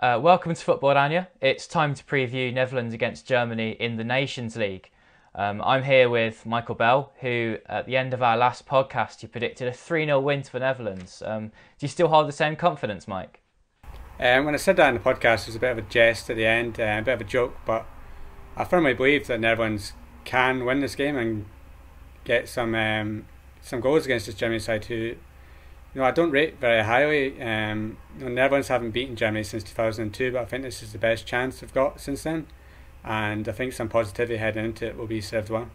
Welcome to Football Anya. It's time to preview Netherlands against Germany in the Nations League. I'm here with Michael Bell, who at the end of our last podcast, you predicted a 3-0 win for Netherlands. Do you still hold the same confidence, Mike? When I said that in the podcast, it was a bit of a jest at the end, a bit of a joke, but I firmly believe that Netherlands can win this game and get some goals against this Germany side who, I don't rate very highly. Netherlands haven't beaten Germany since 2002, but I think this is the best chance they've got since then, and I think some positivity heading into it will be served well.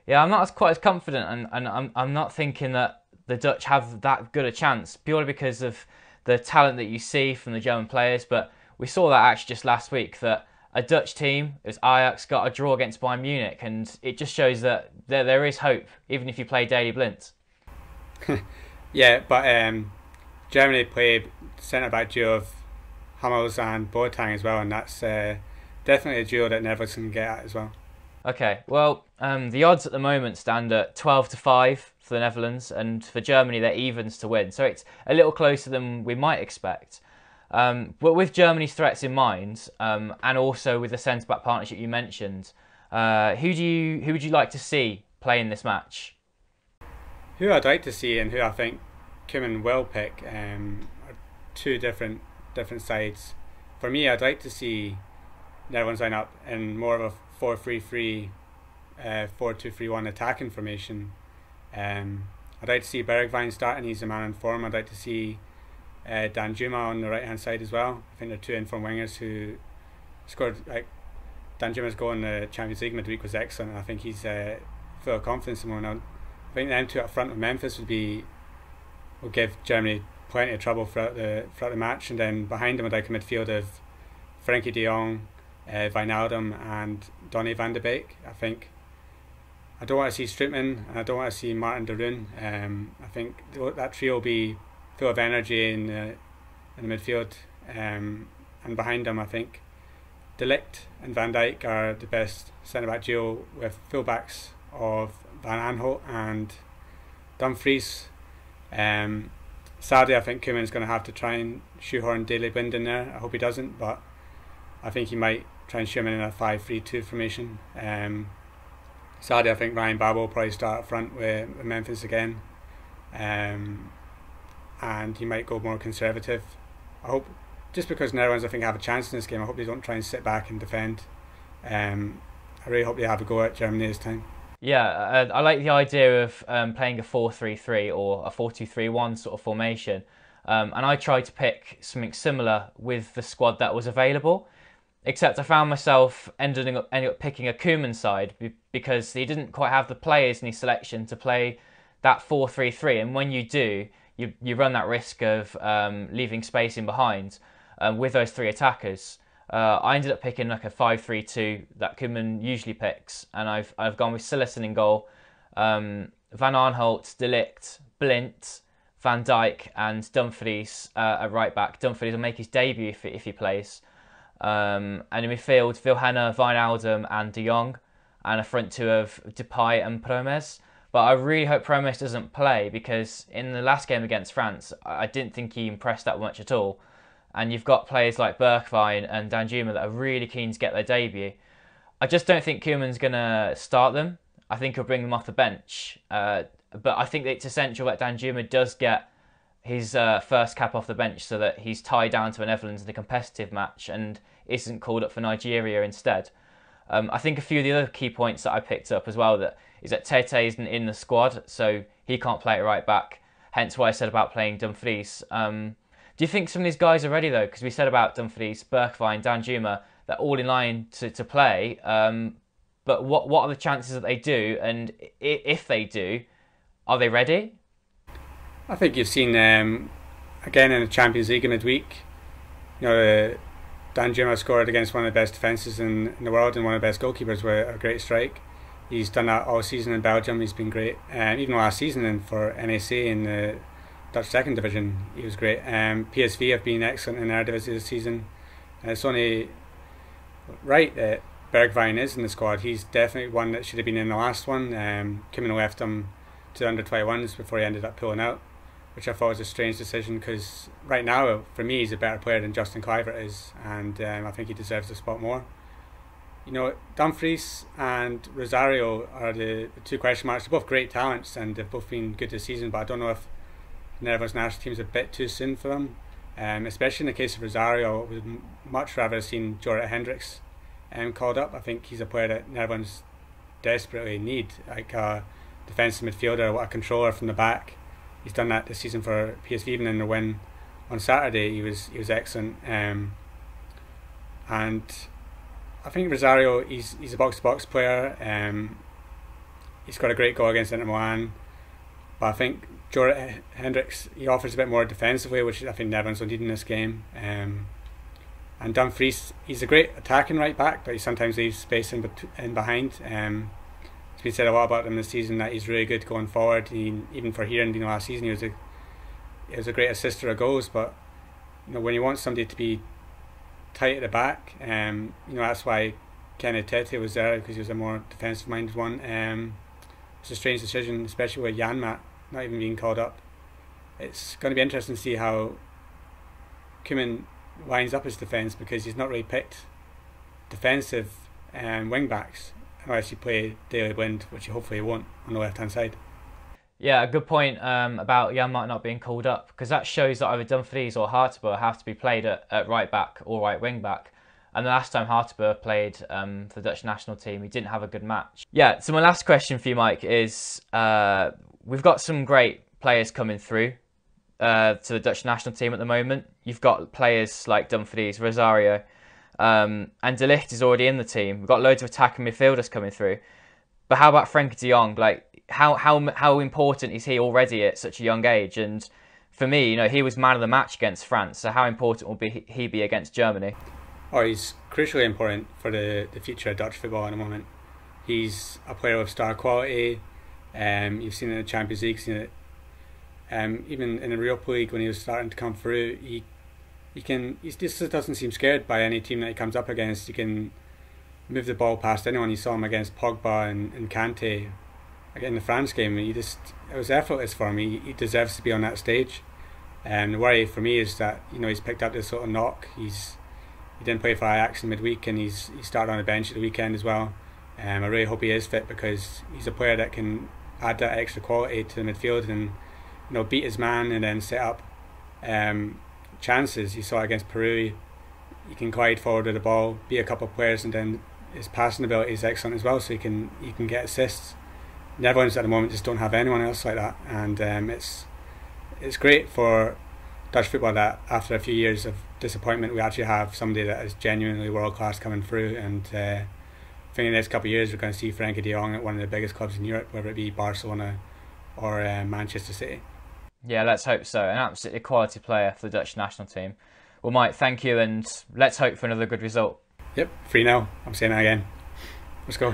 Yeah, I'm not quite as confident, and I'm not thinking that the Dutch have that good a chance purely because of the talent that you see from the German players. But we saw that actually just last week that a Dutch team, as Ajax, got a draw against Bayern Munich, and it just shows that there is hope even if you play Daley Blind. Yeah, but Germany played centre-back duo of Hummels and Boateng as well, and that's definitely a duo that Netherlands can get at as well. Okay, well, the odds at the moment stand at 12-5 for the Netherlands, and for Germany they're evens to win, so it's a little closer than we might expect. But with Germany's threats in mind, and also with the centre-back partnership you mentioned, who would you like to see play in this match? Who I'd like to see and who I think Koeman will pick are two different sides. For me, I'd like to see Netherlands line up in more of a 4-3-3, 4-2-3-1 attacking formation. I'd like to see Bergwijn starting. He's a man in form. I'd like to see Danjuma on the right hand side as well. I think they're two informed wingers who scored. Danjuma's goal in the Champions League midweek was excellent. I think he's full of confidence and on. I think them two up front with Memphis will give Germany plenty of trouble throughout the match, and then behind them I'd like a midfield of Frenkie de Jong, Wijnaldum and Donny van de Beek. I don't want to see Strootman and I don't want to see Martin de Roon. I think that trio will be full of energy in the midfield, and behind them I think De Ligt and Van Dijk are the best centre-back duo, with full-backs of Van Aanholt and Dumfries. Sadly, I think Koeman's going to have to try and shoehorn Daley Blind in there. I hope he doesn't, but I think he might try and shoe him in a 5-3-2 formation. Sadly, I think Ryan Babel will probably start up front with Memphis again, and he might go more conservative. I hope, just because Netherlands I think have a chance in this game, I hope they don't try and sit back and defend. I really hope they have a go at Germany this time. Yeah, I like the idea of playing a 4-3-3 or a 4-2-3-1 sort of formation. And I tried to pick something similar with the squad that was available, except I found myself ending up picking a Koeman side because he didn't quite have the players in his selection to play that 4-3-3. And when you do, you run that risk of leaving space in behind with those three attackers. I ended up picking like a 5-3-2 that Koeman usually picks, and I've gone with Cillessen in goal, Van Aanholt, De Ligt, Blind, Van Dijk, and Dumfries at right back. Dumfries will make his debut if he plays. And in midfield, Vilhena, Wijnaldum, and De Jong, and a front two of Depay and Promes. But I really hope Promes doesn't play, because in the last game against France, I didn't think he impressed that much at all. And you've got players like Bergwijn and Danjuma that are really keen to get their debut. I just don't think Koeman's going to start them. I think he'll bring them off the bench. But I think that it's essential that Danjuma does get his first cap off the bench so that he's tied down to the Netherlands in a competitive match and isn't called up for Nigeria instead. I think a few of the other key points that I picked up as well is that Tete isn't in the squad, so he can't play at right back. Hence why I said about playing Dumfries. Do you think some of these guys are ready though? Because we said about Dumfries, Bergwijn, Danjuma, they're all in line to play. But what are the chances that they do? And if they do, are they ready? I think you've seen again in the Champions League in midweek. Danjuma scored against one of the best defences in the world and one of the best goalkeepers with a great strike. He's done that all season in Belgium. He's been great. Even last season for NAC in the Dutch second division, he was great. PSV have been excellent in their division this season. It's only right that Bergwijn is in the squad. He's definitely one that should have been in the last one. Koeman left him to the under-21s before he ended up pulling out, which I thought was a strange decision because right now, for me, he's a better player than Justin Kluivert is, and I think he deserves the spot more. You know, Dumfries and Rosario are the two question marks. They're both great talents and they've both been good this season, but I don't know if the Netherlands national team's a bit too soon for them. Especially in the case of Rosario, I would much rather have seen Jorrit Hendricks called up. I think he's a player that Netherlands desperately need, like a defensive midfielder, a controller from the back. He's done that this season for PSV, even in the win on Saturday. He was excellent, and I think Rosario, he's a box-to-box player. He's got a great goal against Inter Milan, but I think Jorrit Hendricks, he offers a bit more defensively, which I think Netherlands will need in this game. And Dumfries, he's a great attacking right back, but he sometimes leaves space in behind. It's been said a lot about him this season that he's really good going forward. Even for here and last season, he was a great assister of goals. But when you want somebody to be tight at the back, that's why Kenny Tete was there, because he was a more defensive minded one. It's a strange decision, especially with Janmaat not even being called up. It's going to be interesting to see how Koeman winds up his defence, because he's not really picked defensive wing backs unless you play Daley Blind, which you hopefully won't, on the left hand side. Yeah, a good point about Janmaat not being called up, because that shows that either Dumfries or Hartebø have to be played at right back or right wing back. And the last time Hartebø played for the Dutch national team, he didn't have a good match. Yeah, so my last question for you, Mike, is we've got some great players coming through to the Dutch national team at the moment. You've got players like Dumfries, Rosario, and De Ligt is already in the team. We've got loads of attacking midfielders coming through. But how about Frenkie de Jong? Like, how important is he already at such a young age? And for me, he was man of the match against France. So how important will he be against Germany? Oh, he's crucially important for the future of Dutch football at the moment. He's a player of star quality. You've seen it in the Champions League, seen it even in the Europa League when he was starting to come through. He just doesn't seem scared by any team that he comes up against. He can move the ball past anyone. You saw him against Pogba and Kante in the France game. It was effortless for him. He deserves to be on that stage. The worry for me is that he's picked up this sort of knock. He didn't play for Ajax in midweek, and he started on the bench at the weekend as well. I really hope he is fit, because he's a player that can add that extra quality to the midfield and beat his man and then set up chances. You saw it against Peru. He can glide forward with the ball, beat a couple of players, and then his passing ability is excellent as well, so he can get assists. Netherlands at the moment just don't have anyone else like that, and it's great for Dutch football that after a few years of disappointment we actually have somebody that is genuinely world class coming through. And I think in the next couple of years we're going to see Frenkie de Jong at one of the biggest clubs in Europe, whether it be Barcelona or Manchester City. Yeah, let's hope so. An absolutely quality player for the Dutch national team. Well, Mike, thank you, and let's hope for another good result. Yep, 3-0. I'm saying that again. Let's go.